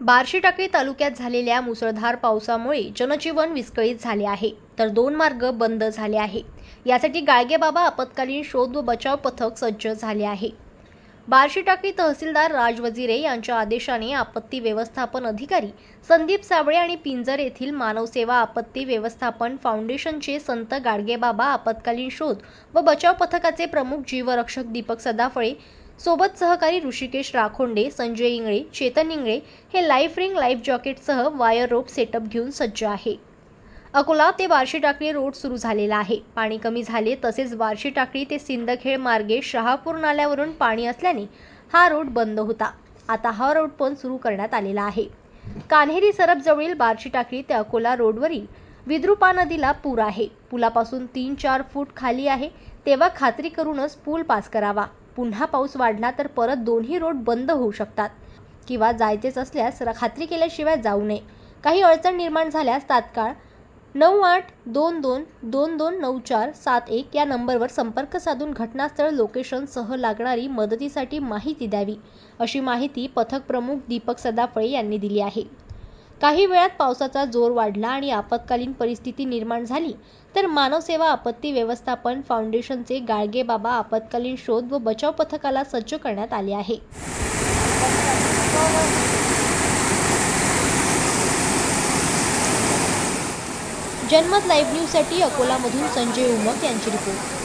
बार्शीटाकळी तालुक्यात झालेल्या मुसळधार पावसामुळे जनजीवन विस्कळीत झाले आहे, तर दोन मार्ग बंद झाले आहे। यासाठी गाडगेबाबा आपत्कालीन शोध व बचाव पथक सज्ज झाले आहे। बार्शीटाकळी तहसीलदार राज वजिरे यांच्या आदेशाने आपत्ती व्यवस्थापन अधिकारी संदीप साबळे आणि पिंजर येथील मानवसेवा आपत्ती व्यवस्थापन फाउंडेशनचे संत गाडगेबाबा आपत्कालीन शोध व बचाव पथकाचे प्रमुख जीवरक्षक दीपक सदाफळे सोबत सहकारी ऋषिकेश राखोंडे, संजय इंगळे, चेतन इंगळे हे लाईफ रिंग लाईफ जॉकेटसह वायर रोप सेटअप घेऊन सज्ज आहे। अकोला ते बार्शीटाकळी रोड सुरू झालेला आहे। पाणी कमी झाले तसेच बार्शीटाकळी ते सिंदखेड मार्गे शहापूर नाल्यावरून पाणी असल्याने हा रोड बंद होता। आता हा रोड पण सुरू करण्यात आलेला आहे। कान्हेरी सरपजवळील बार्शीटाकळी ते अकोला रोडवरील विद्रुपा नदीला पूर आहे। पुलापासून 3-4 फूट खाली आहे, तेव्हा खात्री करूनच पूल पास करावा। पुन्हा पाऊस वाढला तर परत दोन्ही रोड बंद होऊ शकतात किंवा जायचेच असल्यास खात्री केल्याशिवाय जाऊ नये। काही अडचण निर्माण झाल्यास तात्काळ 9822229471 या नंबरवर संपर्क साधून घटनास्थळ लोकेशन सह लागणारी मदतीसाठी माहिती द्यावी, अशी माहिती पथक प्रमुख दीपक सदाफळे यांनी दिली आहे। काही वेळात पावसाचा जोर वाढला आणि आपत्कालीन परिस्थिती निर्माण झाली तर मानवसेवा आपत्ती व्यवस्थापन फाउंडेशनचे गाडगेबाबा आपत्कालीन शोध व बचाव पथकाला सज्ज करण्यात आले आहे। जनमत लाईव्ह न्यूजसाठी अकोलामधून संजय उमक यांची रिपोर्ट।